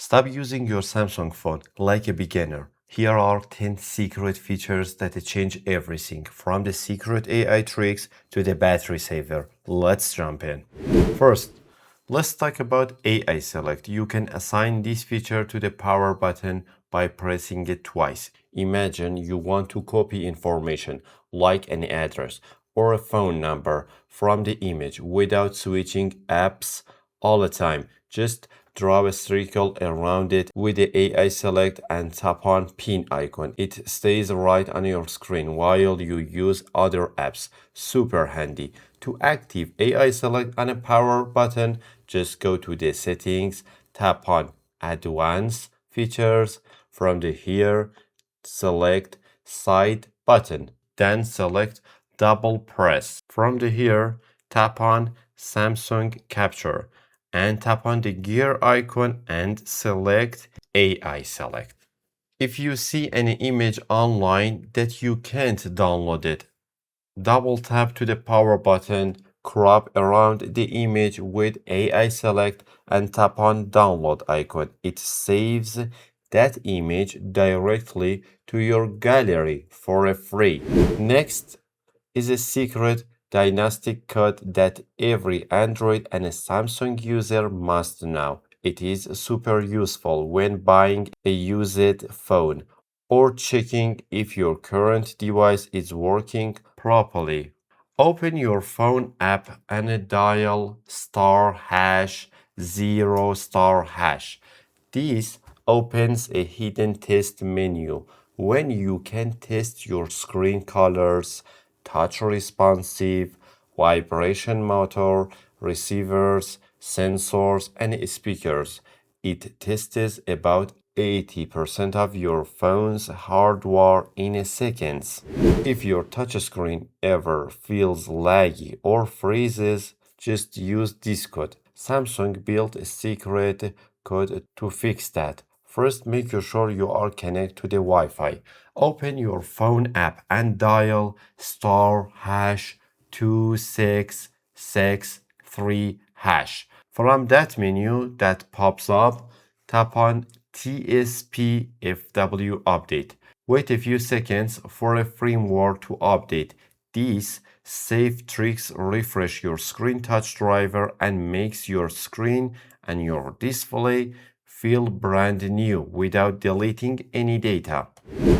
Stop using your Samsung phone like a beginner. Here are 10 secret features that change everything, from the secret AI tricks to the battery saver. Let's jump in. First, let's talk about AI Select. You can assign this feature to the power button by pressing it twice. Imagine you want to copy information like an address or a phone number from the image without switching apps all the time. Just draw a circle around it with the AI Select and tap on pin icon. It stays right on your screen while you use other apps. Super handy. To active AI Select on a power button, just go to the settings, tap on Advanced Features. From the here, select Side button. Then select Double Press. From the here, tap on Samsung Capture and tap on the gear icon and select AI Select. If you see an image online that you can't download it, double tap to the power button, crop around the image with AI Select and tap on download icon. It saves that image directly to your gallery for a free. Next is a secret dynastic code that every Android and a Samsung user must know. It is super useful when buying a used phone or checking if your current device is working properly. Open your phone app and dial *#0*#. This opens a hidden test menu when you can test your screen colors, touch responsive, vibration motor, receivers, sensors, and speakers. It tests about 80% of your phone's hardware in seconds. If your touchscreen ever feels laggy or freezes, just use this code. Samsung built a secret code to fix that. First, make sure you are connected to the Wi-Fi. Open your phone app and dial *#2663#. From that menu that pops up, tap on TSPFW update. Wait a few seconds for a firmware to update. These safe tricks refresh your screen touch driver and makes your screen and your display feel brand new without deleting any data.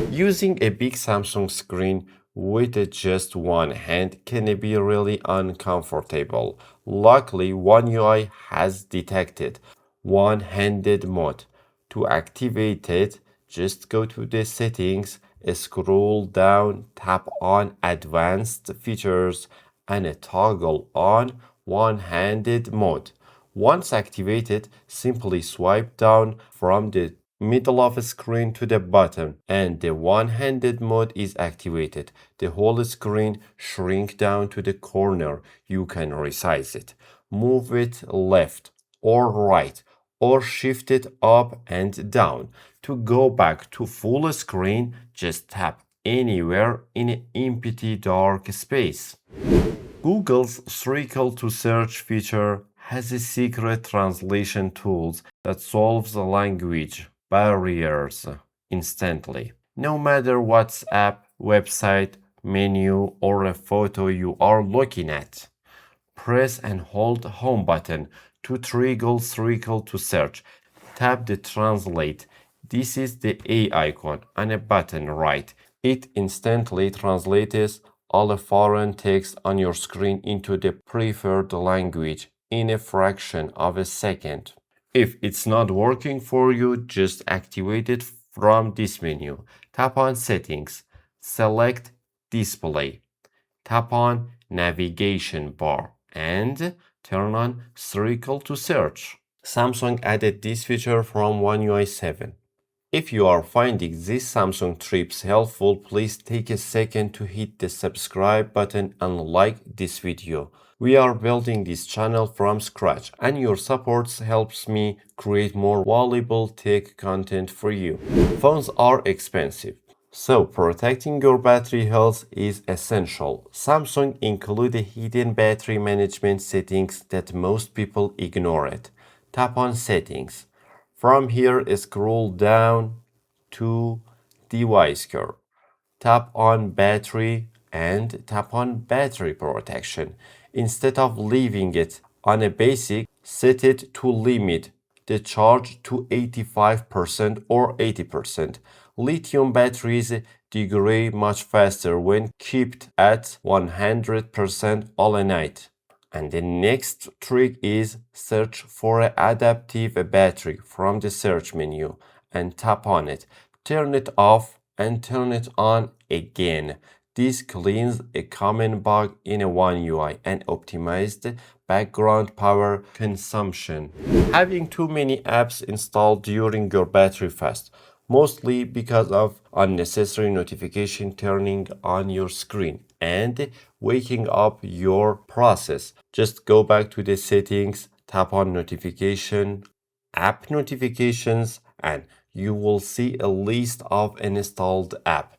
Using a big Samsung screen with just one hand can be really uncomfortable. Luckily, One UI has detected one-handed mode. To activate it, just go to the settings, scroll down, tap on Advanced Features, and toggle on one-handed mode. Once activated, simply swipe down from the middle of the screen to the bottom and the one-handed mode is activated. The whole screen shrink down to the corner. You can resize it, move it left or right, or shift it up and down. To go back to full screen, just tap anywhere in an empty dark space. Google's circle to search feature has a secret translation tool that solves the language barriers instantly. No matter what app, website, menu, or a photo you are looking at, press and hold home button to trigger circle to search. Tap the translate. This is the A icon on a button right. It instantly translates all the foreign text on your screen into the preferred language in a fraction of a second. If it's not working for you, just activate it from this menu. Tap on Settings, select Display, tap on Navigation bar, and turn on Circle to Search. Samsung added this feature from One UI 7. If you are finding these Samsung tips helpful, please take a second to hit the subscribe button and like this video. We are building this channel from scratch and your support helps me create more valuable tech content for you. Phones are expensive, so protecting your battery health is essential. Samsung includes hidden battery management settings that most people ignore it. Tap on Settings. From here, scroll down to device care. Tap on battery and tap on battery protection. Instead of leaving it on a basic, set it to limit the charge to 85% or 80%. Lithium batteries degrade much faster when kept at 100% all night. And the next trick is search for an adaptive battery from the search menu and tap on it. Turn it off and turn it on again. This cleans a common bug in a One UI and optimizes the background power consumption. Having too many apps installed during your battery fast, mostly because of unnecessary notification turning on your screen and waking up your process. Just go back to the settings, tap on notification, app notifications, and you will see a list of installed apps.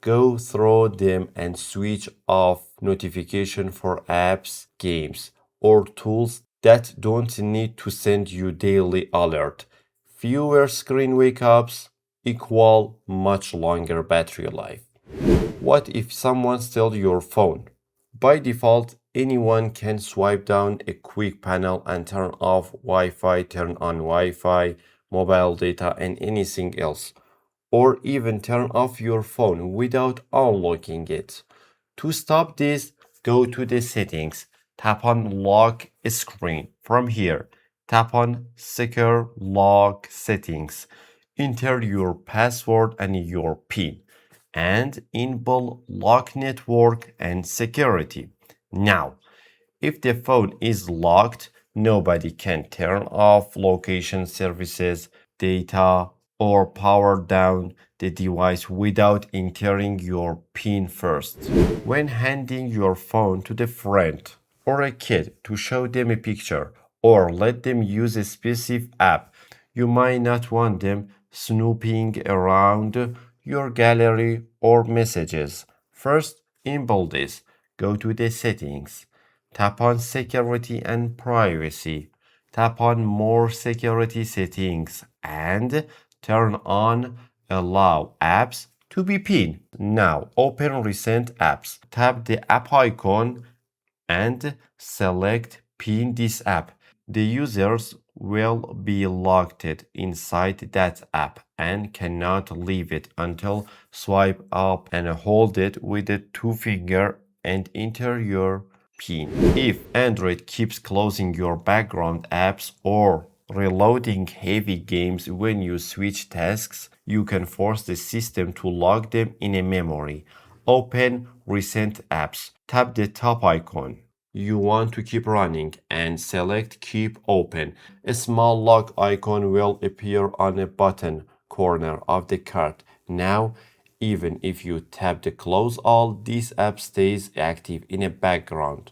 Go through them and switch off notification for apps, games, or tools that don't need to send you daily alert. Fewer screen wake ups equal much longer battery life. What if someone steals your phone? By default, anyone can swipe down a quick panel and turn off Wi-Fi, turn on Wi-Fi, mobile data, and anything else, or even turn off your phone without unlocking it. To stop this, go to the settings, tap on lock screen. From here, tap on secure lock settings. Enter your password and your PIN and enable lock network and security. Now, if the phone is locked, nobody can turn off location services, data, or power down the device without entering your PIN first. When handing your phone to the friend or a kid to show them a picture or let them use a specific app, you might not want them snooping around your gallery or messages. First, enable this. Go to the settings. Tap on security and privacy. Tap on more security settings and turn on allow apps to be pinned. Now open recent apps. Tap the app icon and select pin this app. The users will be locked inside that app and cannot leave it until swipe up and hold it with the two finger and enter your PIN. If Android keeps closing your background apps or reloading heavy games when you switch tasks, you can force the system to lock them in a memory. Open recent apps. Tap the top icon you want to keep running and select keep open. A small lock icon will appear on a bottom corner of the card. Now, even if you tap the close all, this app stays active in the background.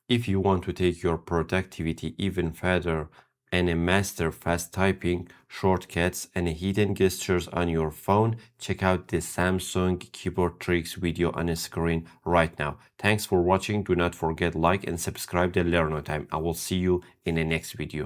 If you want to take your productivity even further and master fast typing, shortcuts, and hidden gestures on your phone, check out the Samsung keyboard tricks video on the screen right now. Thanks for watching. Do not forget like and subscribe to LearnoTime. I will see you in the next video.